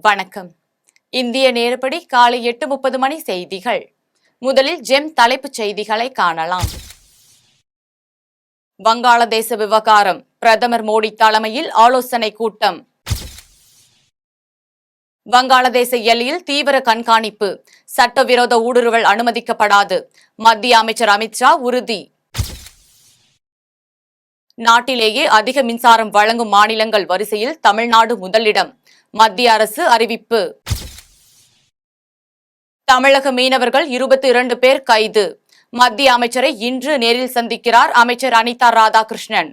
வணக்கம். இந்திய நேரப்படி காலை 8:30 மணி செய்திகள். முதலில் ஜெம் தலைப்புச் செய்திகளை காணலாம். வங்காளதேச விவகாரம், பிரதமர் மோடி தலைமையில் ஆலோசனை கூட்டம். வங்காளதேச எல்லையில் தீவிர கண்காணிப்பு, சட்டவிரோத ஊடுருவல் அனுமதிக்கப்படாது, மத்திய அமைச்சர் அமித்ஷா உறுதி. நாட்டிலேயே அதிக மின்சாரம் வழங்கும் மாநிலங்கள் வரிசையில் தமிழ்நாடு முதலிடம், மத்திய அரசு அறிவிப்பு. தமிழக மீனவர்கள் 22 பேர் கைது, மத்திய அமைச்சரை இன்று நேரில் சந்திக்கிறார் அமைச்சர் Anitha Radhakrishnan.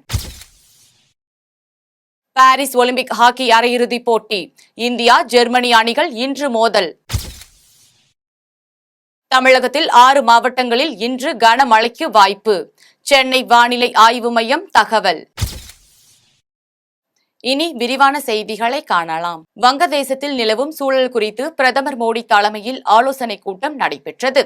Paris Olympic hockey அரையிறுதிப் போட்டி, இந்தியா ஜெர்மனி அணிகள் இன்று மோதல். தமிழகத்தில் 6 மாவட்டங்களில் இன்று கனமழைக்கு வாய்ப்பு, சென்னை வானிலை ஆய்வு மையம் தகவல். இனி விரிவான செய்திகளை காணலாம். வங்கதேசத்தில் நிலவும் சூழல் குறித்து பிரதமர் மோடி தலைமையில் ஆலோசனை கூட்டம் நடைபெற்றது.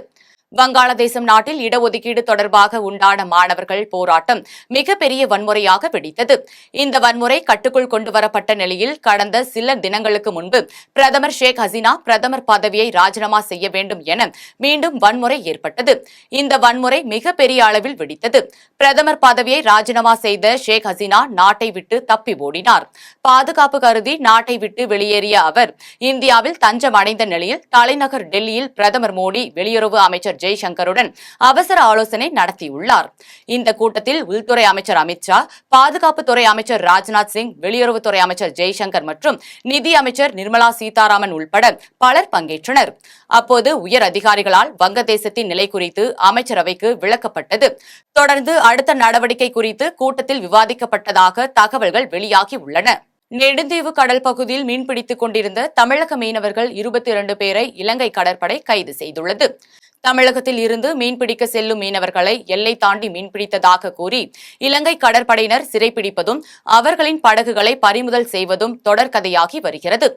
வங்காளதேசம் நாட்டில் இடஒதுக்கீடு தொடர்பாக உண்டான மாணவர்கள் போராட்டம் மிகப்பெரிய வன்முறையாக வெடித்தது. இந்த வன்முறை கட்டுக்குள் கொண்டுவரப்பட்ட நிலையில் கடந்த சில தினங்களுக்கு முன்பு பிரதமர் ஷேக் ஹசீனா பிரதமர் பதவியை ராஜினாமா செய்ய வேண்டும் என மீண்டும் வன்முறை ஏற்பட்டது. இந்த வன்முறை மிகப்பெரிய அளவில் வெடித்தது. பிரதமர் பதவியை ராஜினாமா செய்த ஷேக் ஹசீனா நாட்டை விட்டு தப்பி ஓடினார். பாதுகாப்பு கருதி நாட்டை விட்டு வெளியேறிய அவர் இந்தியாவில் தஞ்சம் அடைந்த நிலையில் தலைநகர் டெல்லியில் பிரதமர் மோடி வெளியுறவு அமைச்சர் ஜெய்சங்கருடன் அவசர ஆலோசனை நடத்தியுள்ளார். இந்த கூட்டத்தில் உள்துறை அமைச்சர் அமித்ஷா, பாதுகாப்புத்துறை அமைச்சர் ராஜ்நாத் சிங், வெளியுறவுத்துறை அமைச்சர் ஜெய்சங்கர் மற்றும் நிதி அமைச்சர் நிர்மலா சீதாராமன் உள்பட பலர் பங்கேற்றனர். அப்போது உயர் அதிகாரிகளால் வங்கதேசத்தின் நிலை குறித்து அமைச்சரவைக்கு விளக்கப்பட்டது. தொடர்ந்து அடுத்த நடவடிக்கை குறித்து கூட்டத்தில் விவாதிக்கப்பட்டதாக தகவல்கள் வெளியாகி உள்ளன. நெடுந்தீவு கடல் பகுதியில் மீன்பிடித்துக் கொண்டிருந்த தமிழக மீனவர்கள் 22 பேரை இலங்கை கடற்படை கைது செய்துள்ளது. தமிழகத்தில் இருந்து மீன்பிடிக்க செல்லும் மீனவர்களை எல்லை தாண்டி மீன்பிடித்ததாக கூறி இலங்கை கடற்படையினர் சிறைப்பிடிப்பதும் அவர்களின் படகுகளை பறிமுதல் செய்வதும் தொடர்கதையாகி வருகிறது.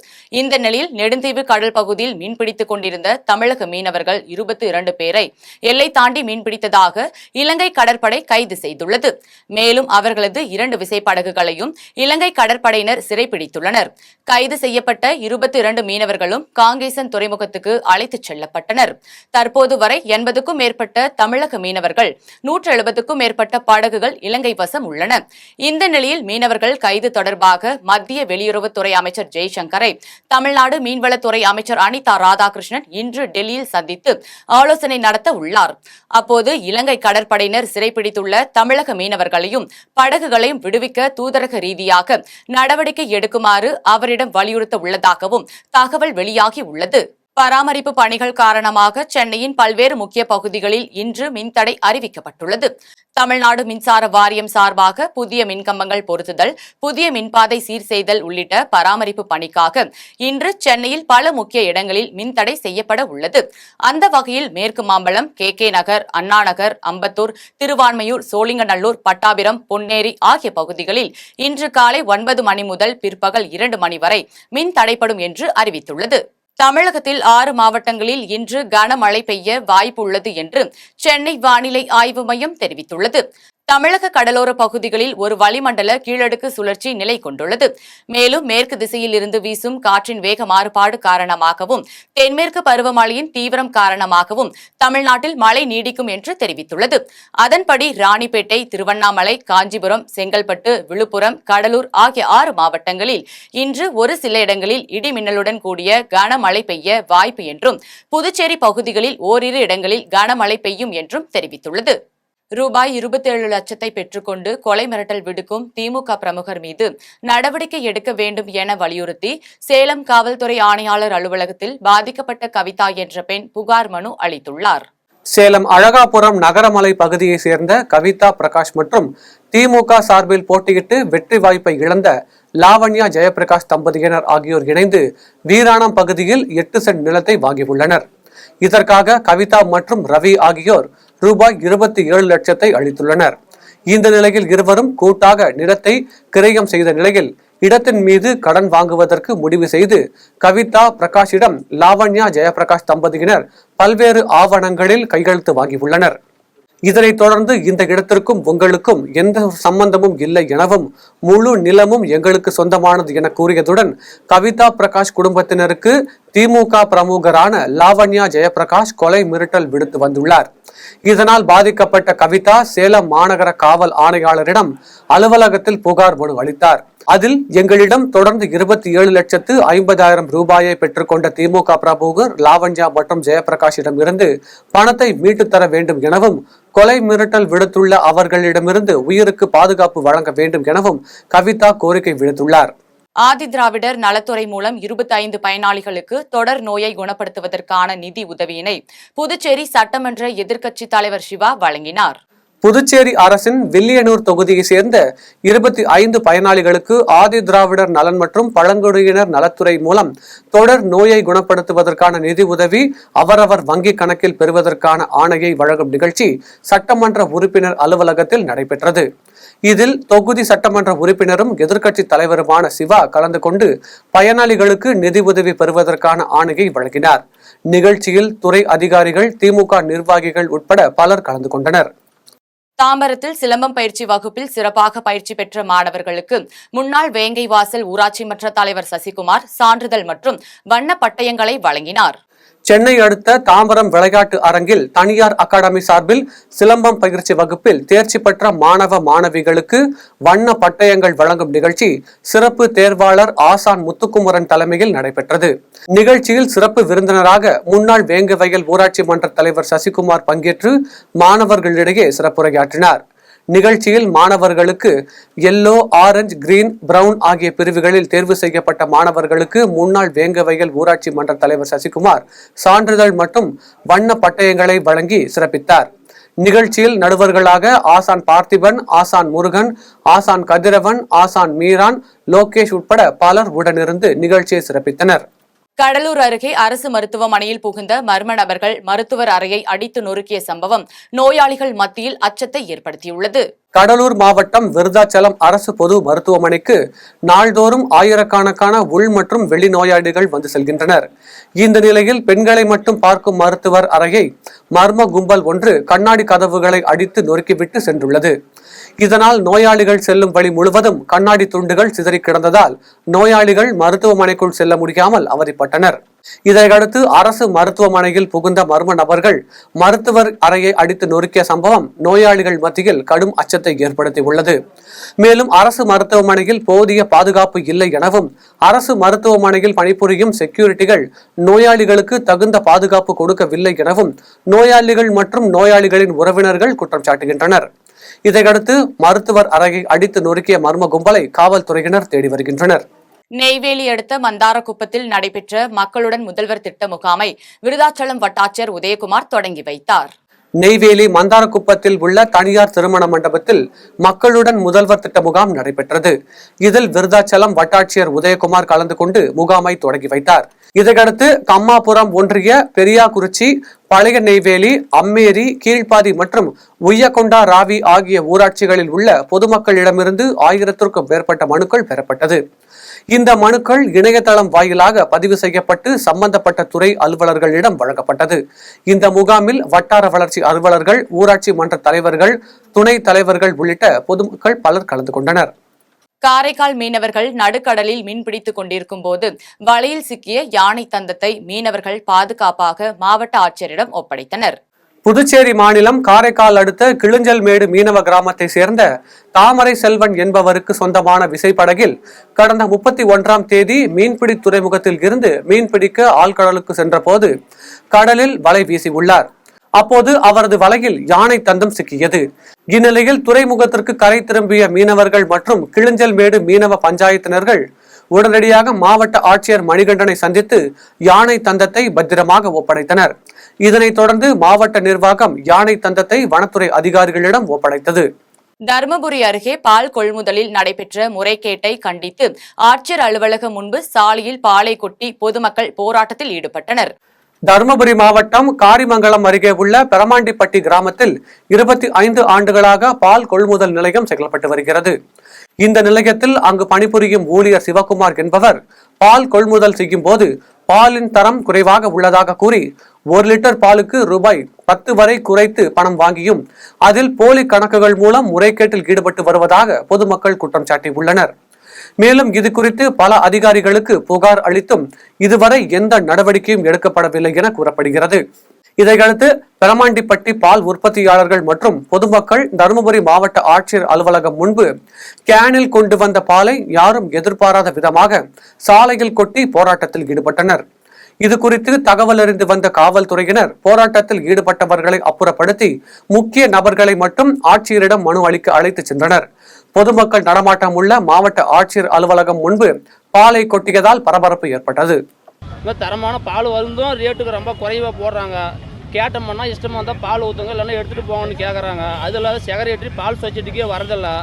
இந்த நிலையில் நெடுந்தீவு கடல் பகுதியில் மீன்பிடித்துக் கொண்டிருந்த தமிழக மீனவர்கள் 22 பேரை எல்லை தாண்டி மீன்பிடித்ததாக இலங்கை கடற்படை கைது செய்துள்ளது. மேலும் அவர்களது 2 விசைப்படகுகளையும் இலங்கை கடற்படையினர் சிறைப்பிடித்துள்ளனர். கைது செய்யப்பட்ட 22 மீனவர்களும் காங்கேசன் துறைமுகத்துக்கு அழைத்துச் செல்லப்பட்டனர். தற்போது வரை 80க்கும் மேற்பட்ட தமிழக மீனவர்கள், 170க்கும் மேற்பட்ட படகுகள் இலங்கை வசம் உள்ளன. இந்த நிலையில் மீனவர்கள் கைது தொடர்பாக மத்திய வெளியுறவுத்துறை அமைச்சர் ஜெய்சங்கரை தமிழ்நாடு மீன்வளத்துறை அமைச்சர் அனிதா ராதாகிருஷ்ணன் இன்று டெல்லியில் சந்தித்து ஆலோசனை நடத்த உள்ளார். அப்போது இலங்கை கடற்படையினர் சிறைப்பிடித்துள்ள தமிழக மீனவர்களையும் படகுகளையும் விடுவிக்க தூதரக ரீதியாக நடவடிக்கை எடுக்குமாறு அவரிடம் வலியுறுத்த உள்ளதாகவும் தகவல் வெளியாகி உள்ளது. பராமரிப்பு பணிகள் காரணமாக சென்னையின் பல்வேறு முக்கிய பகுதிகளில் இன்று மின்தடை அறிவிக்கப்பட்டுள்ளது. தமிழ்நாடு மின்சார வாரியம் சார்பாக புதிய மின்கம்பங்கள் பொருத்துதல், புதிய மின்பாதை சீர் செய்தல் உள்ளிட்ட பராமரிப்பு பணிக்காக இன்று சென்னையில் பல முக்கிய இடங்களில் மின்தடை செய்யப்பட உள்ளது. அந்த வகையில் மேற்கு மாம்பலம், KK நகர், அண்ணா நகர், அம்பத்தூர், திருவான்மையூர், சோழிங்கநல்லூர், பட்டாபிரம், பொன்னேரி ஆகிய பகுதிகளில் இன்று காலை 9 மணி முதல் பிற்பகல் 2 மணி வரை மின் தடைப்படும் என்று அறிவித்துள்ளது. தமிழகத்தில் 6 மாவட்டங்களில் இன்று கனமழை பெய்ய வாய்ப்பு உள்ளது என்று சென்னை வானிலை ஆய்வு மையம் தெரிவித்துள்ளது. தமிழக கடலோர பகுதிகளில் ஒரு வளிமண்டல கீழடுக்கு சுழற்சி நிலை கொண்டுள்ளது. மேலும் மேற்கு திசையில் இருந்து வீசும் காற்றின் வேக மாறுபாடு காரணமாகவும் தென்மேற்கு பருவமழையின் தீவிரம் காரணமாகவும் தமிழ்நாட்டில் மழை நீடிக்கும் என்று தெரிவித்துள்ளது. அதன்படி ராணிப்பேட்டை, திருவண்ணாமலை, காஞ்சிபுரம், செங்கல்பட்டு, விழுப்புரம், கடலூர் ஆகிய 6 மாவட்டங்களில் இன்று ஒரு சில இடங்களில் இடி மின்னலுடன் கூடிய கனமழை பெய்ய வாய்ப்பு என்றும் புதுச்சேரி பகுதிகளில் ஓரிரு இடங்களில் கனமழை பெய்யும் என்றும் தெரிவித்துள்ளது. ரூபாய் 27 லட்சத்தை பெற்றுக்கொண்டு கொலை மிரட்டல் விடுக்கும் திமுக பிரமுகர் மீது நடவடிக்கை எடுக்க வேண்டும் என வலியுறுத்தி சேலம் காவல்துறை ஆணையாளர் அலுவலகத்தில் பாதிக்கப்பட்ட கவிதா என்ற பெண் புகார் மனு அளித்துள்ளார். சேலம் அழகாபுரம் நகரமலை பகுதியை சேர்ந்த கவிதா பிரகாஷ் மற்றும் திமுக சார்பில் போட்டியிட்டு வெற்றி வாய்ப்பை இழந்த லாவண்யா ஜெயபிரகாஷ் தம்பதியினர் ஆகியோர் இணைந்து வீராணம் பகுதியில் 8 சென்ட் நிலத்தை வாங்கியுள்ளனர். இதற்காக கவிதா மற்றும் ரவி ஆகியோர் ரூபாய் 27 லட்சத்தை அளித்துள்ளனர். இந்த நிலையில் இருவரும் கூட்டாக நிலத்தை கிரயம் செய்த நிலையில் இடத்தின் மீது கடன் வாங்குவதற்கு முடிவு செய்து கவிதா பிரகாஷிடம் லாவண்யா ஜெயபிரகாஷ் தம்பதியினர் பல்வேறு ஆவணங்களில் கையெழுத்து வாங்கியுள்ளனர். இதனைத் தொடர்ந்து இந்த இடத்திற்கும் உங்களுக்கும் எந்த சம்பந்தமும் இல்லை எனவும் முழு நிலமும் எங்களுக்கு சொந்தமானது என கூறியதுடன் கவிதா பிரகாஷ் குடும்பத்தினருக்கு திமுக பிரமுகரான லாவண்யா ஜெயபிரகாஷ் கொலை மிரட்டல் விடுத்து வந்துள்ளார். இதனால் பாதிக்கப்பட்ட கவிதா சேலம் மாநகர காவல் ஆணையாளரிடம் அலுவலகத்தில் புகார் மனு அளித்தார். அதில் எங்களிடம் தொடர்ந்து 27,50,000 ரூபாயை பெற்றுக்கொண்ட திமுக பிரமுகர் லாவண்யா மற்றும் ஜெயபிரகாஷிடம் இருந்து பணத்தை மீட்டு தர வேண்டும் எனவும் கொலை மிரட்டல் விடுத்துள்ள அவர்களிடமிருந்து உயிருக்கு பாதுகாப்பு வழங்க வேண்டும் எனவும் கவிதா கோரிக்கை விடுத்துள்ளார். ஆதி திராவிடர் நலத்துறை மூலம் 25 பயனாளிகளுக்கு தொடர் நோயை குணப்படுத்துவதற்கான நிதி உதவியினை புதுச்சேரி சட்டமன்ற எதிர்க்கட்சித் தலைவர் சிவா வழங்கினார். புதுச்சேரி அரசின் வில்லியனூர் தொகுதியை சேர்ந்த 25 பயனாளிகளுக்கு ஆதி திராவிடர் நலன் மற்றும் பழங்குடியினர் நலத்துறை மூலம் தொடர் நோயை குணப்படுத்துவதற்கான நிதி உதவி அவரவர் வங்கி கணக்கில் பெறுவதற்கான ஆணையை வழங்கும் நிகழ்ச்சி சட்டமன்ற உறுப்பினர் அலுவலகத்தில் நடைபெற்றது. இதில் தொகுதி சட்டமன்ற உறுப்பினரும் எதிர்க்கட்சி தலைவருமான சிவா கலந்து கொண்டு பயனாளிகளுக்கு நிதி உதவி பெறுவதற்கான ஆணையை வழங்கினார். நிகழ்ச்சியில் துறை அதிகாரிகள், திமுக நிர்வாகிகள் உட்பட பலர் கலந்து கொண்டனர். தாம்பரத்தில் சிலம்பம் பயிற்சி வகுப்பில் சிறப்பாக பயிற்சி பெற்ற மாணவர்களுக்கு முன்னாள் வேங்கைவாசல் ஊராட்சி மன்ற தலைவர் சசிகுமார் சான்றிதழ் மற்றும் வண்ண பட்டயங்களை வழங்கினார். சென்னை அடுத்த தாம்பரம் விளையாட்டு அரங்கில் தனியார் அகாடமி சார்பில் சிலம்பம் பயிற்சி வகுப்பில் தேர்ச்சி பெற்ற மாணவ மாணவிகளுக்கு வண்ண பட்டயங்கள் வழங்கும் நிகழ்ச்சி சிறப்பு தேர்வாளர் ஆசான் முத்துக்குமரன் தலைமையில் நடைபெற்றது. நிகழ்ச்சியில் சிறப்பு விருந்தினராக முன்னாள் வேங்கவயல் ஊராட்சி மன்ற தலைவர் சசிகுமார் பங்கேற்று மாணவர்களிடையே சிறப்புரையாற்றினார். நிகழ்ச்சியில் மாணவர்களுக்கு எல்லோ, ஆரஞ்சு, கிரீன், பிரவுன் ஆகிய பிரிவுகளில் தேர்வு செய்யப்பட்ட மாணவர்களுக்கு முன்னாள் வேங்கவயல் ஊராட்சி மன்ற தலைவர் சசிகுமார் சான்றிதழ் மற்றும் வண்ண பட்டயங்களை வழங்கி சிறப்பித்தார். நிகழ்ச்சியில் நடுவர்களாக ஆசான் பார்த்திபன், ஆசான் முருகன், ஆசான் கதிரவன், ஆசான் மீரான், லோகேஷ் உட்பட பலர் உடனிருந்து நிகழ்ச்சியை சிறப்பித்தனர். கடலூர் அருகே அரசு மருத்துவமனையில் புகுந்த மர்ம நபர்கள் மருத்துவர் அறையை அடித்து நொறுக்கிய சம்பவம் நோயாளிகள் மத்தியில் அச்சத்தை ஏற்படுத்தியுள்ளது. கடலூர் மாவட்டம் விருதாச்சலம் அரசு பொது மருத்துவமனைக்கு நாள்தோறும் ஆயிரக்கணக்கான உள் மற்றும் வெளி நோயாளிகள் வந்து செல்கின்றனர். இந்த நிலையில் பெண்களை மட்டும் பார்க்கும் மருத்துவர் அறையை மர்ம கும்பல் ஒன்று கண்ணாடி கதவுகளை அடித்து நொறுக்கிவிட்டு சென்றுள்ளது. இதனால் நோயாளிகள் செல்லும் வழி முழுவதும் கண்ணாடி துண்டுகள் சிதறி கிடந்ததால் நோயாளிகள் மருத்துவமனைக்குள் செல்ல முடியாமல் அவதிப்பட்டனர். இதையடுத்து அரசு மருத்துவமனையில் புகுந்த மர்ம நபர்கள் மருத்துவர் அறையை அடித்து நொறுக்கிய சம்பவம் நோயாளிகள் மத்தியில் கடும் அச்சத்தை ஏற்படுத்தி உள்ளது. மேலும் அரசு மருத்துவமனையில் போதிய பாதுகாப்பு இல்லை எனவும் அரசு மருத்துவமனையில் பணிபுரியும் செக்யூரிட்டிகள் நோயாளிகளுக்கு தகுந்த பாதுகாப்பு கொடுக்கவில்லை எனவும் நோயாளிகள் மற்றும் நோயாளிகளின் உறவினர்கள் குற்றம் சாட்டுகின்றனர். இதையடுத்து மருத்துவர் அறையை அடித்து நொறுக்கிய மர்ம கும்பலை காவல்துறையினர் தேடி வருகின்றனர். நெய்வேலி அடுத்த மந்தாரக்குப்பத்தில் நடைபெற்ற மக்களுடன் முதல்வர் திட்ட முகாமை விருதாச்சலம் வட்டாட்சியர் உதயகுமார் தொடங்கி வைத்தார். நெய்வேலி மந்தாரக்குப்பத்தில் உள்ள தனியார் திருமண மண்டபத்தில் மக்களுடன் முதல்வர் திட்ட முகாம் நடைபெற்றது. இதில் விருதாச்சலம் வட்டாட்சியர் உதயகுமார் கலந்து கொண்டு முகாமை தொடங்கி வைத்தார். இதையடுத்து கம்மாபுரம் ஒன்றிய பெரியாக்குறிச்சி, பழைய நெய்வேலி, அம்மேரி, கீழ்பாதி மற்றும் உய்யகொண்டா ராவி ஆகிய ஊராட்சிகளில் உள்ள பொதுமக்களிடமிருந்து 1000க்கும் மேற்பட்ட மனுக்கள் பெறப்பட்டது. இந்த மனுக்கள் இணையதளம் வாயிலாக பதிவு செய்யப்பட்டு சம்பந்தப்பட்ட துறை அலுவலர்களிடம் வழங்கப்பட்டது. இந்த முகாமில் வட்டார வளர்ச்சி அலுவலர்கள், ஊராட்சி மன்ற தலைவர்கள், துணை தலைவர்கள் உள்ளிட்ட பொதுமக்கள் பலர் கலந்து கொண்டனர். காரைக்கால் மீனவர்கள் நடுக்கடலில் மீன்பிடித்துக் கொண்டிருக்கும் போது வலையில் சிக்கிய யானை தந்தத்தை மீனவர்கள் பாதுகாப்பாக மாவட்ட ஆட்சியரிடம் ஒப்படைத்தனர். புதுச்சேரி மாநிலம் காரைக்கால் அடுத்த கிளிஞ்சல்மேடு மீனவ கிராமத்தை சேர்ந்த தாமரை செல்வன் என்பவருக்கு சொந்தமான விசைப்படகில் கடந்த 31ஆம் தேதி மீன்பிடி துறைமுகத்தில் இருந்து மீன்பிடிக்க ஆழ்கடலுக்கு சென்ற போது கடலில் வலை வீசி உள்ளார். அப்போது அவரது வலையில் யானை தந்தம் சிக்கியது. இந்நிலையில் துறைமுகத்திற்கு கரை திரும்பிய மீனவர்கள் மற்றும் கிளிஞ்சல்மேடு மீனவ பஞ்சாயத்தினர்கள் உடனடியாக மாவட்ட ஆட்சியர் மணிகண்டனை சந்தித்து யானை தந்தத்தை பத்திரமாக ஒப்படைத்தனர். இதனைத் தொடர்ந்து மாவட்ட நிர்வாகம் யானை தந்தத்தை வனத்துறை அதிகாரிகளிடம் ஒப்படைத்தது. தருமபுரி அருகே பால் கொள்முதலில் நடைபெற்ற முறைகேட்டை கண்டித்து ஆட்சியர் அலுவலகம் முன்பு சாலையில் பாலை கொட்டி பொதுமக்கள் போராட்டத்தில் ஈடுபட்டனர். தருமபுரி மாவட்டம் காரிமங்கலம் அருகே உள்ள பெரமாண்டிப்பட்டி கிராமத்தில் 25 ஆண்டுகளாக பால் கொள்முதல் நிலையம் செயல்பட்டு வருகிறது. இந்த நிலையத்தில் அங்கு பணிபுரியும் ஊழியர் சிவகுமார் என்பவர் பால் கொள்முதல் செய்யும் போது பாலின் தரம் குறைவாக உள்ளதாக கூறி 1 லிட்டர் பாலுக்கு ரூபாய் 10 வரை குறைத்து பணம் வாங்கியும் அதில் போலி கணக்குகள் மூலம் முறைகேட்டில் ஈடுபட்டு வருவதாக பொதுமக்கள் குற்றம் சாட்டியுள்ளனர். மேலும் இது குறித்து பல அதிகாரிகளுக்கு புகார் அளித்தும் இதுவரை எந்த நடவடிக்கையும் எடுக்கப்படவில்லை என கூறப்படுகிறது. இதையடுத்து பெரமாண்டிப்பட்டி பால் உற்பத்தியாளர்கள் மற்றும் பொதுமக்கள் தருமபுரி மாவட்ட ஆட்சியர் அலுவலகம் முன்பு கேனில் கொண்டு வந்த பாலை யாரும் எதிர்பாராத விதமாக சாலையில் கொட்டி போராட்டத்தில் ஈடுபட்டனர். இது குறித்து தகவல் அறிந்து வந்த காவல்துறையினர் போராட்டத்தில் ஈடுபட்டவர்களை அப்புறப்படுத்தி முக்கிய நபர்களை மட்டும் ஆட்சியரிடம் மனு அளிக்க அழைத்து சென்றனர். பொதுமக்கள் நடமாட்டம் உள்ள மாவட்ட ஆட்சியர் அலுவலகம் முன்பு பாலை கொட்டியதால் பரபரப்பு ஏற்பட்டது. தரமான பால் வந்தும் ரேட்டுக்கு ரொம்ப குறைவாக போடுறாங்க. கேட்டோம்னா இஷ்டமாக இருந்தால் பால் ஊற்றுங்க, இல்லைன்னா எடுத்துகிட்டு போங்கன்னு கேட்குறாங்க. அது இல்லாத செக்ரட்டரி பால் சொசைட்டிக்கே வரதில்லை.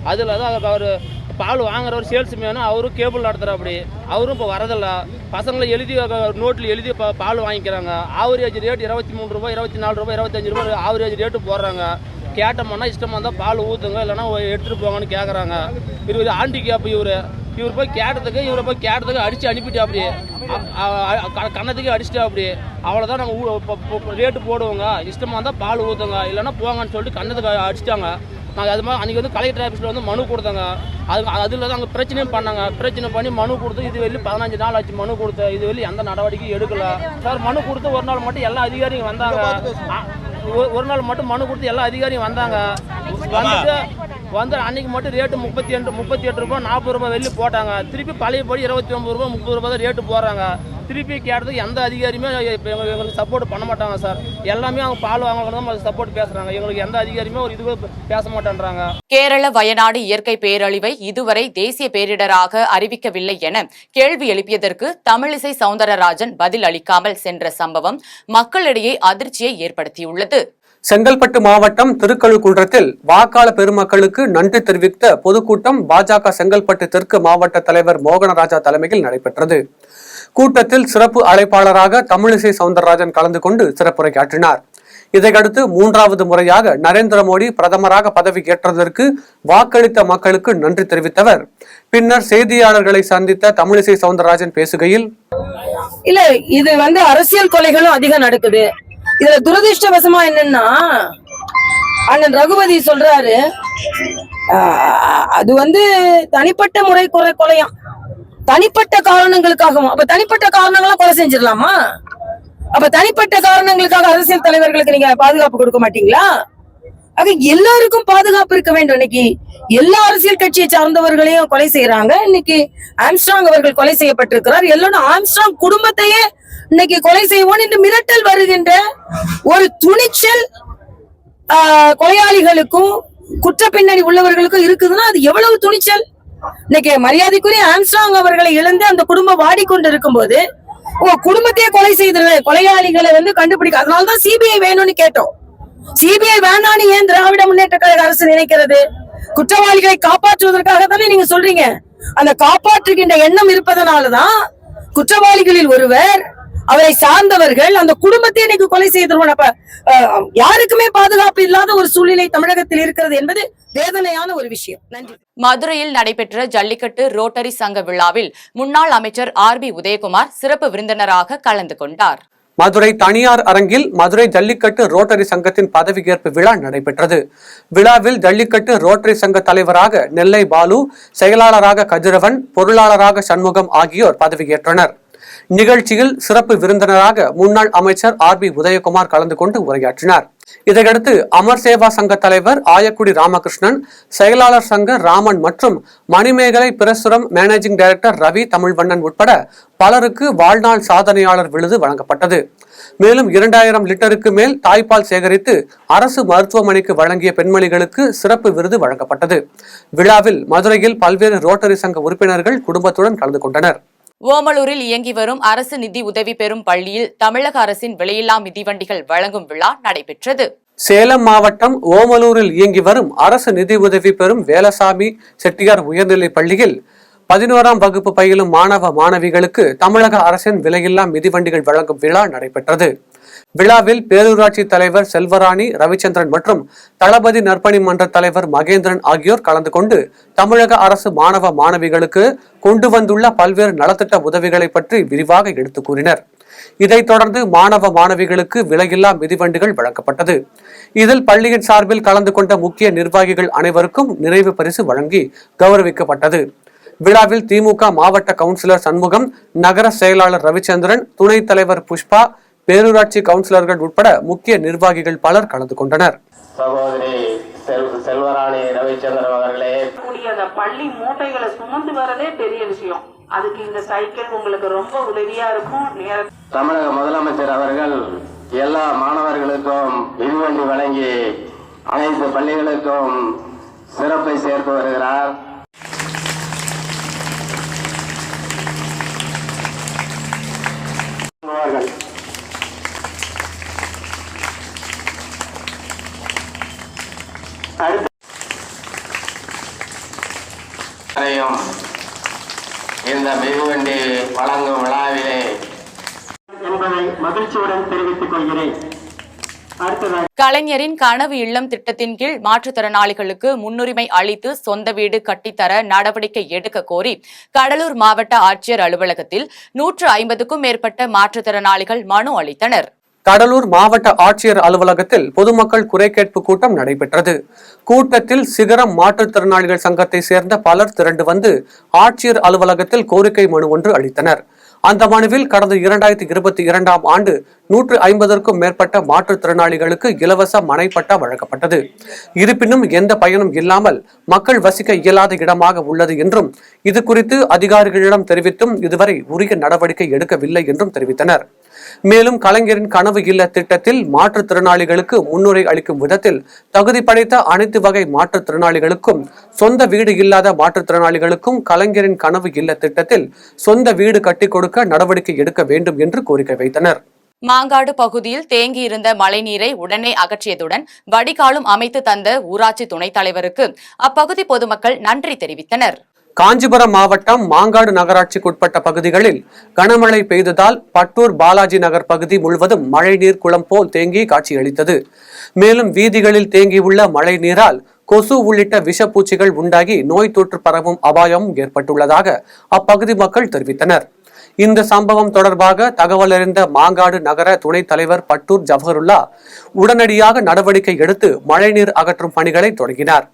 அது இல்லாத அவர் பால் வாங்குற ஒரு சேல்ஸ்மேனு அவரும் கேபிள் நடத்துகிற அப்படி அவரும் இப்போ வரதில்லை. பசங்களை எழுதி நோட்டில் எழுதி பால் வாங்கிக்கிறாங்க. ஆவரேஜ் ரேட் 23 ரூபா, 24 ரூபா, 25 ரூபா ஆவரேஜ் ரேட்டு போடுறாங்க. கேட்டோம்னா இஷ்டமாக இருந்தால் பால் ஊற்றுங்க, இல்லைன்னா எடுத்துகிட்டு போங்கன்னு கேட்குறாங்க. இது ஆண்டி கேப்பு. இவர் போய் கேட்டதுக்கு அடித்து அனுப்பிட்டு அப்படி கண்ணத்துக்கு அடிச்சுட்டு அப்படி அவ்வளோதான். நாங்கள் ரேட்டு போடுவோங்க, இஷ்டமாக இருந்தால் பால் ஊற்றுங்க, இல்லைன்னா போங்கன்னு சொல்லிட்டு கண்ணத்துக்கு அடிச்சிட்டாங்க. நாங்கள் அது மாதிரி அன்றைக்கி கலெக்டர் ஆஃபீஸில் மனு கொடுத்தாங்க. அதில் தான் அங்கே பிரச்சனையும் பண்ணாங்க. பிரச்சனை பண்ணி மனு கொடுத்து இது வெளியே 15 நாள் ஆச்சு மனு கொடுத்து. இது வெளியே எந்த நடவடிக்கையும் எடுக்கலை சார். மனு கொடுத்து ஒரு நாள் மட்டும் எல்லா அதிகாரியும் வந்தாங்க. ஒரு நாள் மட்டும் மனு கொடுத்து எல்லா அதிகாரியும் வந்தாங்க. வந்து அன்றைக்கி மட்டும் ரேட்டு 38 ரூபா, 40 ரூபா வெளியே போட்டாங்க. திருப்பி பழையபடி 29 ரூபா, 30 ரூபா தான் ரேட்டு போடுறாங்க. திருப்பி கேட்டதுக்கு எந்த அதிகாரியுமே இப்போ எங்களுக்கு சப்போர்ட் பண்ண மாட்டாங்க சார். எல்லாமே அவங்க பால் வாங்கணும் தான் சப்போர்ட் பேசுகிறாங்க. எங்களுக்கு எந்த அதிகாரியுமே ஒரு இதுவே பேச மாட்டேன்றாங்க. கேரள வயநாடு இயற்கை பேரழிவை இதுவரை தேசிய பேரிடராக அறிவிக்கவில்லை என கேள்வி எழுப்பியதற்கு தமிழிசை சவுந்தரராஜன் பதில் அளிக்காமல் சென்ற சம்பவம் மக்களிடையே அதிர்ச்சியை ஏற்படுத்தியுள்ளது. செங்கல்பட்டு மாவட்டம் திருக்கழுக்குன்றத்தில் வாக்காள பெருமக்களுக்கு நன்றி தெரிவித்த பொதுக்கூட்டம் பாஜக செங்கல்பட்டு தெற்கு மாவட்ட தலைவர் மோகனராஜா தலைமையில் நடைபெற்றது. கூட்டத்தில் சிறப்பு அழைப்பாளராக தமிழிசை சவுந்தரராஜன் கலந்து கொண்டு சிறப்புரையாற்றினார். இதையடுத்து 3வது முறையாக நரேந்திர மோடி பிரதமராக பதவி ஏற்றதற்கு வாக்களித்த மக்களுக்கு நன்றி தெரிவித்தவர் பின்னர் செய்தியாளர்களை சந்தித்த தமிழிசை சவுந்தரராஜன் பேசுகையில், இல்ல இது அரசியல் கொலைகளும் அதிகம் நடக்குது. இதுல துரதிருஷ்டவசமா என்னன்னா அண்ணன் ரகுபதி சொல்றாரு, அது தனிப்பட்ட முறை கொலையாம், தனிப்பட்ட காரணங்களுக்காகவும். அப்ப தனிப்பட்ட காரணங்களாம் கொலை செஞ்சிடலாமா? அப்ப தனிப்பட்ட காரணங்களுக்காக அரசியல் தலைவர்களுக்கு நீங்க பாதுகாப்பு கொடுக்க மாட்டீங்களா? ஆக எல்லாருக்கும் பாதுகாப்பு இருக்க வேண்டும். இன்னைக்கு எல்லா அரசியல் கட்சியை சார்ந்தவர்களையும் கொலை செய்யறாங்க. இன்னைக்கு ஆம்ஸ்ட்ராங் அவர்கள் கொலை செய்யப்பட்டிருக்கிறார். எல்லாரும் ஆம்ஸ்ட்ராங் குடும்பத்தையே இன்னைக்கு கொலை செய்வோம் என்று மிரட்டல் வருகின்ற ஒரு துணிச்சல் கொலையாளிகளுக்கும் குற்ற பின்னணி உள்ளவர்களுக்கும் இருக்குதுன்னா அது எவ்வளவு துணிச்சல்! இன்னைக்கு மரியாதைக்குரிய ஆம்ஸ்ட்ராங் அவர்களை இழந்து அந்த குடும்பம் வாடிக்கொண்டு இருக்கும் போது உங்க குடும்பத்தையே கொலை செய்து கொலையாளிகளை கண்டுபிடிக்க, அதனாலதான் சிபிஐ வேணும்னு கேட்டோம். சிபிஐ வேணான்னு ஏன் திராவிட முன்னேற்ற கழக அரசு நினைக்கிறது? குற்றவாளிகளை காப்பாற்றுவதற்காக தானே நீங்க சொல்றீங்க. அந்த காப்பாற்றுகின்ற எண்ணம் இருப்பதனாலதான் குற்றவாளிகளில் ஒருவர், அவரை சார்ந்தவர்கள் அந்த குடும்பத்தை இன்னைக்கு கொலை செய்திருவோம். அப்ப யாருக்குமே பாதுகாப்பு இல்லாத ஒரு சூழ்நிலை தமிழகத்தில் இருக்கிறது என்பது வேதனையான ஒரு விஷயம். நன்றி. மதுரையில் நடைபெற்ற ஜல்லிக்கட்டு ரோட்டரி சங்க விழாவில் முன்னாள் அமைச்சர் RB உதயகுமார் சிறப்பு விருந்தினராக கலந்து கொண்டார். மதுரை தனியார் அரங்கில் மதுரை ஜல்லிக்கட்டு ரோட்டரி சங்கத்தின் பதவியேற்பு விழா நடைபெற்றது. விழாவில் ஜல்லிக்கட்டு ரோட்டரி சங்க தலைவராக நெல்லை பாலு, செயலாளராக கதிரவன், பொருளாளராக சண்முகம் ஆகியோர் பதவியேற்றனர். நிகழ்ச்சியில் சிறப்பு விருந்தினராக முன்னாள் அமைச்சர் RB உதயகுமார் கலந்து கொண்டு உரையாற்றினார். இதையடுத்து அமர் சேவா சங்க தலைவர் ஆயக்குடி ராமகிருஷ்ணன், செயலாளர் சங்க ராமன் மற்றும் மணிமேகலை பிரசுரம் மேனேஜிங் டைரக்டர் ரவி தமிழ்வண்ணன் உட்பட பலருக்கு வாழ்நாள் சாதனையாளர் விருது வழங்கப்பட்டது. மேலும் 2000 லிட்டருக்கு மேல் தாய்ப்பால் சேகரித்து அரசு மருத்துவமனைக்கு வழங்கிய பெண்மணிகளுக்கு சிறப்பு விருது வழங்கப்பட்டது. விழாவில் மதுரையில் பல்வேறு ரோட்டரி சங்க உறுப்பினர்கள் குடும்பத்துடன் கலந்து கொண்டனர். ஓமலூரில் இயங்கி வரும் அரசு நிதி உதவி பெறும் பள்ளியில் தமிழக அரசின் விலையில்லா மிதிவண்டிகள் வழங்கும் விழா நடைபெற்றது. சேலம் மாவட்டம் ஓமலூரில் இயங்கி வரும் அரசு நிதி உதவி பெறும் வேலசாமி செட்டியார் உயர்நிலை பள்ளியில் 11ஆம் வகுப்பு பயிலும் மாணவ மாணவிகளுக்கு தமிழக அரசின் விலையில்லா மிதிவண்டிகள் வழங்கும் விழா நடைபெற்றது. விழாவில் பேரூராட்சி தலைவர் செல்வராணி, ரவிச்சந்திரன் மற்றும் தளபதி நற்பணி மன்ற தலைவர் மகேந்திரன் ஆகியோர் கலந்து கொண்டு தமிழக அரசு மாணவ மாணவிகளுக்கு கொண்டு வந்துள்ள பல்வேறு நலத்திட்ட உதவிகளை பற்றி விரிவாக எடுத்து கூறினர். இதைத் தொடர்ந்து மாணவ மாணவிகளுக்கு விலையில்லா மிதிவண்டிகள் வழங்கப்பட்டது. இதில் பள்ளியின் சார்பில் கலந்து கொண்ட முக்கிய நிர்வாகிகள் அனைவருக்கும் நிறைவு பரிசு வழங்கி கௌரவிக்கப்பட்டது. விழாவில் திமுக மாவட்ட கவுன்சிலர் சண்முகம், நகர செயலாளர் ரவிச்சந்திரன், துணைத் தலைவர் புஷ்பா, பேரூராட்சி கவுன்சிலர்கள் உட்பட முக்கிய நிர்வாகிகள் பலர் கலந்து கொண்டனர். சகோதரி செல்வராணி ரவிச்சந்திரன் அவர்களே, பள்ளி மூட்டைகளை சுமந்து வரதே பெரிய விஷயம். அதுக்கு இந்த சைக்கிள் உங்களுக்கு ரொம்ப உதவியா இருக்கும். தமிழக முதலமைச்சர் அவர்கள் எல்லா மாணவர்களுக்கும் மிதிவண்டி வழங்கி அனைத்து பள்ளிகளுக்கும் சிறப்பை சேர்த்து வருகிறார். இந்த மிதிவண்டி வழங்கும் விழாவிலே என்பதை மகிழ்ச்சியுடன் தெரிவித்துக் கொள்கிறேன். கலைஞரின் கனவு இல்லம் திட்டத்தின் கீழ் மாற்றுத்திறனாளிகளுக்கு முன்னுரிமை அளித்து சொந்த வீடு கட்டித்தர நடவடிக்கை எடுக்க கோரி கடலூர் மாவட்ட ஆட்சியர் அலுவலகத்தில் 150க்கும் மேற்பட்ட மாற்றுத்திறனாளிகள் மனு அளித்தனர். கடலூர் மாவட்ட ஆட்சியர் அலுவலகத்தில் பொதுமக்கள் குறை கேட்பு கூட்டம் நடைபெற்றது. கூட்டத்தில் சிகரம் மாற்றுத்திறனாளிகள் சங்கத்தை சேர்ந்த பலர் திரண்டு வந்து ஆட்சியர் அலுவலகத்தில் கோரிக்கை மனு ஒன்று அளித்தனர். அந்த மனுவில் கடந்த 2022ஆம் ஆண்டு 150க்கும் மேற்பட்ட மாற்றுத்திறனாளிகளுக்கு இலவச மனைப்பட்டா வழங்கப்பட்டது. இருப்பினும் எந்த பயனும் இல்லாமல் மக்கள் வசிக்க இயலாத இடமாக உள்ளது என்றும் இது குறித்து அதிகாரிகளிடம் தெரிவித்தும் இதுவரை உரிய நடவடிக்கை எடுக்கவில்லை என்றும் தெரிவித்தனர். மேலும் கலைஞரின் கனவு இல்ல திட்டத்தில் மாற்றுத்திறனாளிகளுக்கு முன்னுரை அளிக்கும் விதத்தில் தகுதி படைத்த அனைத்து வகை மாற்றுத்திறனாளிகளுக்கும் சொந்த வீடு இல்லாத மாற்றுத்திறனாளிகளுக்கும் கலைஞரின் கனவு இல்ல திட்டத்தில் சொந்த வீடு கட்டிக் கொடுக்க நடவடிக்கை எடுக்க வேண்டும் என்று கோரிக்கை வைத்தனர். மாங்காடு பகுதியில் தேங்கியிருந்த மழைநீரை உடனே அகற்றியதுடன் வடிகாலும் அமைத்து தந்த ஊராட்சி துணைத் தலைவருக்கு அப்பகுதி பொதுமக்கள் நன்றி தெரிவித்தனர். காஞ்சிபுரம் மாவட்டம் மாங்காடு நகராட்சிக்குட்பட்ட பகுதிகளில் கனமழை பெய்ததால் பட்டூர் பாலாஜி நகர் பகுதி முழுவதும் மழைநீர் குளம் போல் தேங்கி காட்சியளித்தது. மேலும் வீதிகளில் தேங்கியுள்ள மழை நீரால் கொசு உள்ளிட்ட விஷப்பூச்சிகள் உண்டாகி நோய் தொற்று பரவும் அபாயம் ஏற்பட்டுள்ளதாக அப்பகுதி மக்கள் தெரிவித்தனர். இந்த சம்பவம் தொடர்பாக தகவல் அறிந்த மாங்காடு நகர துணைத் தலைவர் பட்டூர் ஜவஹருல்லா உடனடியாக நடவடிக்கை எடுத்து மழைநீர் அகற்றும் பணிகளை தொடங்கினார்.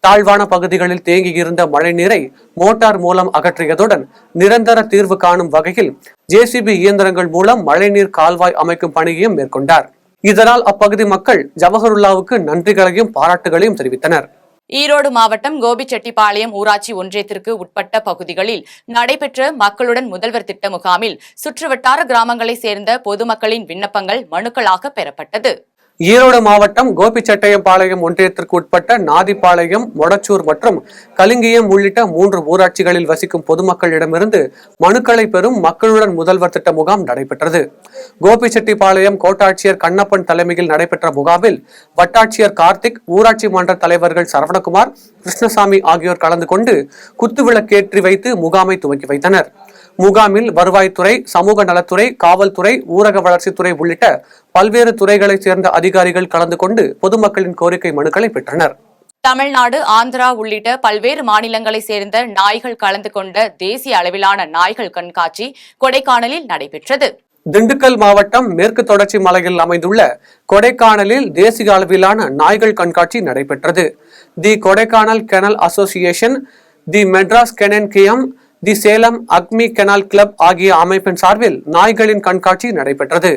தாழ்வான பகுதிகளில் தேங்கியிருந்த மழைநீரை மோட்டார் மூலம் அகற்றியதுடன் நிரந்தர தீர்வு காணும் வகையில் ஜேசிபி இயந்திரங்கள் மூலம் மழைநீர் கால்வாய் அமைக்கும் பணியையும் மேற்கொண்டார். இதனால் அப்பகுதி மக்கள் ஜவஹருல்லாவுக்கு நன்றிகளையும் பாராட்டுகளையும் தெரிவித்தனர். ஈரோடு மாவட்டம் கோபிச்செட்டிப்பாளையம் ஊராட்சி ஒன்றியத்திற்கு உட்பட்ட பகுதிகளில் நடைபெற்ற மக்களுடன் முதல்வர் திட்ட முகாமில் சுற்றுவட்டார கிராமங்களைச் சேர்ந்த பொதுமக்களின் விண்ணப்பங்கள் மனுக்களாக பெறப்பட்டது. ஈரோடு மாவட்டம் கோபிச்செட்டிப்பாளையம் ஒன்றியத்திற்கு உட்பட்ட நாதிப்பாளையம், மொடச்சூர் மற்றும் கலிங்கியம் உள்ளிட்ட 3 ஊராட்சிகளில் வசிக்கும் பொதுமக்களிடமிருந்து மனுக்களை பெறும் மக்களுடன் முதல்வர் திட்ட முகாம் நடைபெற்றது. கோபிச்செட்டிப்பாளையம் கோட்டாட்சியர் கண்ணப்பன் தலைமையில் நடைபெற்ற முகாமில் வட்டாட்சியர் கார்த்திக், ஊராட்சி மன்ற தலைவர்கள் சரவணகுமார், கிருஷ்ணசாமி ஆகியோர் கலந்து கொண்டு குத்துவிளக்கேற்றி வைத்து முகாமை துவக்கி வைத்தனர். முகாமில் வருவாய்த்துறை, சமூக நலத்துறை, காவல்துறை, ஊரக வளர்ச்சித்துறை உள்ளிட்ட பல்வேறு துறைகளைச் சேர்ந்த அதிகாரிகள் கலந்து கொண்டு பொதுமக்களின் கோரிக்கை மனுக்களை பெற்றனர். தமிழ்நாடு, ஆந்திரா உள்ளிட்ட பல்வேறு மாநிலங்களைச் சேர்ந்த நாய்கள் கலந்து கொண்ட தேசிய அளவிலான நாய்கள் கண்காட்சி கொடைக்கானலில் நடைபெற்றது. திண்டுக்கல் மாவட்டம் மேற்கு தொடர்ச்சி மலையில் அமைந்துள்ள கொடைக்கானலில் தேசிய அளவிலான நாய்கள் கண்காட்சி நடைபெற்றது. தி கொடைக்கானல் கெனல் அசோசியேஷன், தி மெட்ராஸ் கெனன் கியம், தி சேலம் அக்மி கெனால் கிளப் ஆகிய அமைப்பின் சார்பில் நாய்களின் கண்காட்சி நடைபெற்றது.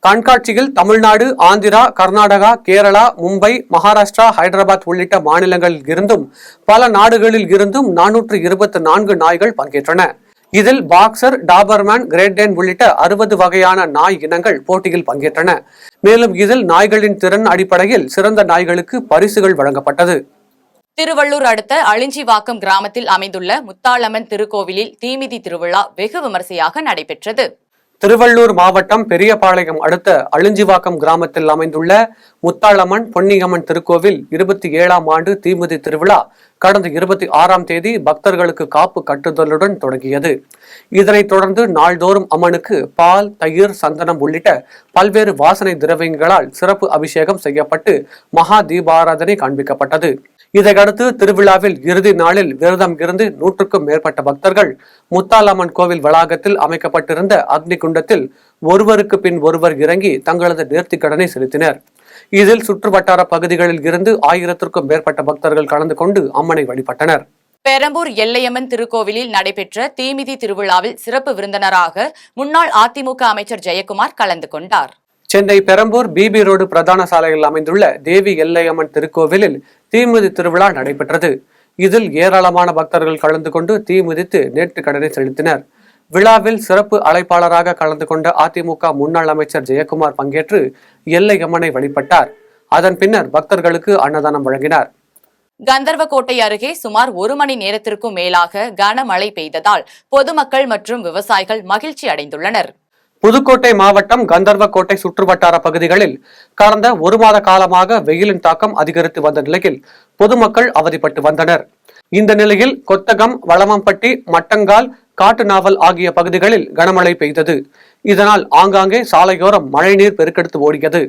கண்காட்சியில் தமிழ்நாடு, ஆந்திரா, கர்நாடகா, கேரளா, மும்பை, மகாராஷ்டிரா, ஹைதராபாத் உள்ளிட்ட மாநிலங்களில் இருந்தும் பல நாடுகளில் இருந்தும் 424 நாய்கள் பங்கேற்றன. இதில் பாக்சர், டாபர்மேன், கிரேட் உள்ளிட்ட 60 வகையான நாய் இனங்கள் போட்டியில் பங்கேற்றன. மேலும் இதில் நாய்களின் திறன் அடிப்படையில் சிறந்த நாய்களுக்கு பரிசுகள் வழங்கப்பட்டது. திருவள்ளூர் அடுத்த அழிஞ்சிவாக்கம் கிராமத்தில் அமைந்துள்ள முத்தாளம்மன் திருக்கோவிலில் தீமிதி திருவிழா வெகு விமரிசையாக நடைபெற்றது. திருவள்ளூர் மாவட்டம் பெரியபாளையம் அடுத்த அழிஞ்சிவாக்கம் கிராமத்தில் அமைந்துள்ள முத்தாளம்மன் பொன்னியம்மன் திருக்கோவில் 27ஆம் ஆண்டு தீமிதி திருவிழா கடந்த 26ஆம் தேதி பக்தர்களுக்கு காப்பு கட்டுதலுடன் தொடங்கியது. இதனைத் தொடர்ந்து நாள்தோறும் அம்மனுக்கு பால், தயிர், சந்தனம் உள்ளிட்ட பல்வேறு வாசனை திரவியங்களால் சிறப்பு அபிஷேகம் செய்யப்பட்டு மகா தீபாராதனை காண்பிக்கப்பட்டது. இதையடுத்து திருவிழாவில் இறுதி நாளில் விரதம் இருந்து 100க்கும் மேற்பட்ட பக்தர்கள் முத்தாலம்மன் கோவில் வளாகத்தில் அமைக்கப்பட்டிருந்த அக்னி குண்டத்தில் ஒருவருக்கு பின் ஒருவர் இறங்கி தங்களது நேர்த்திக்கடனை செலுத்தினர். இதில் சுற்றுவட்டார பகுதிகளில் இருந்து 1000க்கும் மேற்பட்ட பக்தர்கள் கலந்து கொண்டு அம்மனை வழிபட்டனர். பெரம்பூர் எல்லையம்மன் திருக்கோவிலில் நடைபெற்ற தீமிதி திருவிழாவில் சிறப்பு விருந்தினராக முன்னாள் அதிமுக அமைச்சர் ஜெயக்குமார் கலந்து கொண்டார். சென்னை பெரம்பூர் பிபி ரோடு பிரதான சாலையில் அமைந்துள்ள தேவி எல்லையம்மன் திருக்கோவிலில் தீமிதி திருவிழா நடைபெற்றது. இதில் ஏராளமான பக்தர்கள் கலந்து கொண்டு தீமிதித்து நேர்த்திக்கடனை செலுத்தினர். விழாவில் சிறப்பு அழைப்பாளராக கலந்து கொண்ட அதிமுக முன்னாள் அமைச்சர் ஜெயக்குமார் பங்கேற்று எல்லையம்மனை வழிபட்டார். அதன் பின்னர் பக்தர்களுக்கு அன்னதானம் வழங்கினார். கந்தர்வக்கோட்டை அருகே சுமார் 1 மணி நேரத்திற்கும் மேலாக கனமழை பெய்ததால் பொதுமக்கள் மற்றும் விவசாயிகள் மகிழ்ச்சி அடைந்துள்ளனர். புதுக்கோட்டை மாவட்டம் கந்தர்வக்கோட்டை சுற்றுவட்டார பகுதிகளில் கடந்த 1 மாத காலமாக வெயிலின் தாக்கம் அதிகரித்து வந்த நிலையில் பொதுமக்கள் அவதிப்பட்டு வந்தனர். இந்த நிலையில் கொத்தகம், வளவம்பட்டி, மட்டங்கால், காட்டுநாவல் ஆகிய பகுதிகளில் கனமழை பெய்தது. இதனால் ஆங்காங்கே சாலையோரம் மழைநீர் பெருக்கெடுத்து ஓடியது.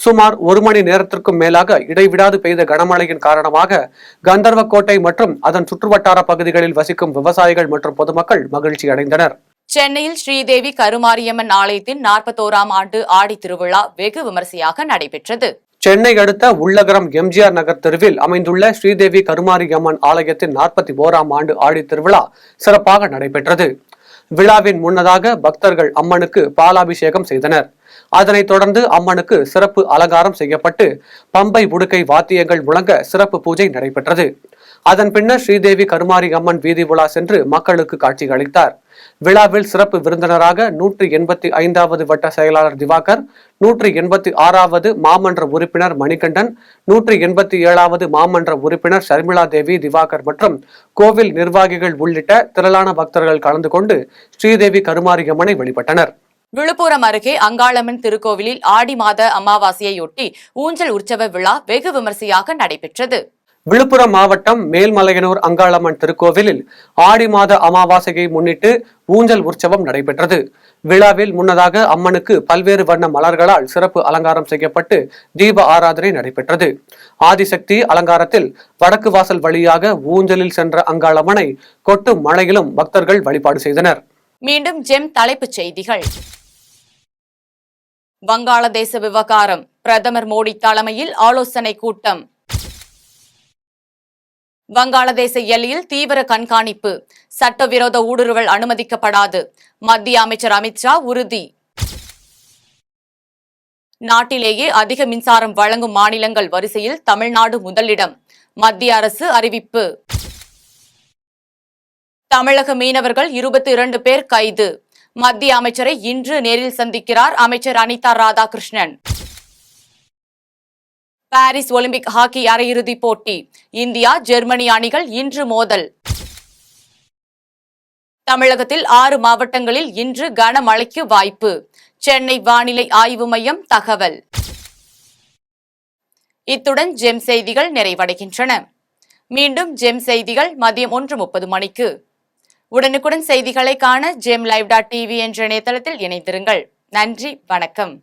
சுமார் 1 மணி நேரத்திற்கும் மேலாக இடைவிடாது பெய்த கனமழையின் காரணமாக கந்தர்வக்கோட்டை மற்றும் அதன் சுற்றுவட்டார பகுதிகளில் வசிக்கும் விவசாயிகள் மற்றும் பொதுமக்கள் மகிழ்ச்சி அடைந்தனர். சென்னையில் ஸ்ரீதேவி கருமாரியம்மன் ஆலயத்தின் 41ஆம் ஆண்டு ஆடி திருவிழா வெகு விமரிசையாக நடைபெற்றது. சென்னை அடுத்த உள்ளகரம் எம்ஜிஆர் நகர் தெருவில் அமைந்துள்ள ஸ்ரீதேவி கருமாரியம்மன் ஆலயத்தின் 41ஆம் ஆண்டு ஆடி திருவிழா சிறப்பாக நடைபெற்றது. விழாவின் முன்னதாக பக்தர்கள் அம்மனுக்கு பாலாபிஷேகம் செய்தனர். அதனைத் தொடர்ந்து அம்மனுக்கு சிறப்பு அலங்காரம் செய்யப்பட்டு பம்பை உடுக்கை வாத்தியங்கள் முழங்க சிறப்பு பூஜை நடைபெற்றது. அதன் பின்னர் ஸ்ரீதேவி கருமாரி அம்மன் வீதி உலா சென்று மக்களுக்கு காட்சி அளித்தார். விழாவில் சிறப்பு விருந்தினராக 185வது வட்ட செயலாளர் திவாகர், 186வது மாமன்ற உறுப்பினர் மணிகண்டன், 187வது மாமன்ற உறுப்பினர் ஷர்மிளா தேவி, திவாகர் மற்றும் கோவில் நிர்வாகிகள் உள்ளிட்ட திரளான பக்தர்கள் கலந்து கொண்டு ஸ்ரீதேவி கருமாரி அம்மனை வழிபட்டனர். விழுப்புரம் அருகே அங்காளம்மன் திருக்கோவிலில் ஆடி மாத அமாவாசையொட்டி ஊஞ்சல் உற்சவ விழா வெகு விமரிசையாக நடைபெற்றது. விழுப்புரம் மாவட்டம் மேல்மலையனூர் அங்காளம்மன் திருக்கோவிலில் ஆடி மாத அமாவாசையை முன்னிட்டு ஊஞ்சல் உற்சவம் நடைபெற்றது. விழாவில் முன்னதாக அம்மனுக்கு பல்வேறு வண்ண மலர்களால் சிறப்பு அலங்காரம் செய்யப்பட்டு தீப ஆராதனை நடைபெற்றது. ஆதிசக்தி அலங்காரத்தில் வடக்கு வாசல் வழியாக ஊஞ்சலில் சென்ற அங்காளம்மனை கொட்டும் மழையிலும் பக்தர்கள் வழிபாடு செய்தனர். மீண்டும் ஜெம் தலைப்புச் செய்திகள். வங்காளதேச விவகாரம், பிரதமர் மோடி தலைமையில் ஆலோசனை கூட்டம். வங்காளதேச எல்லையில் தீவிர கண்காணிப்பு, சட்டவிரோத ஊடுருவல் அனுமதிக்கப்படாது, மத்திய அமைச்சர் அமித்ஷா உறுதி. நாட்டிலேயே அதிக மின்சாரம் வழங்கும் மாநிலங்கள் வரிசையில் தமிழ்நாடு முதலிடம், மத்திய அரசு அறிவிப்பு. தமிழக மீனவர்கள் 22 பேர் கைது, மத்திய அமைச்சரை இன்று நேரில் சந்திக்கிறார் அமைச்சர் Anitha Radhakrishnan. Paris Olympic hockey அரையிறுதிப் போட்டி, இந்தியா ஜெர்மனி அணிகள் இன்று மோதல். தமிழகத்தில் 6 மாவட்டங்களில் இன்று கனமழைக்கு வாய்ப்பு, சென்னை வானிலை ஆய்வு மையம் தகவல். இத்துடன் ஜெம் செய்திகள் நிறைவடைகின்றன. மீண்டும் ஜெம் செய்திகள் மதியம் 1:30 மணிக்கு. உடனுக்குடன் செய்திகளை காண GemLive.tv என்ற இணையதளத்தில் இணைந்திருங்கள். நன்றி, வணக்கம்.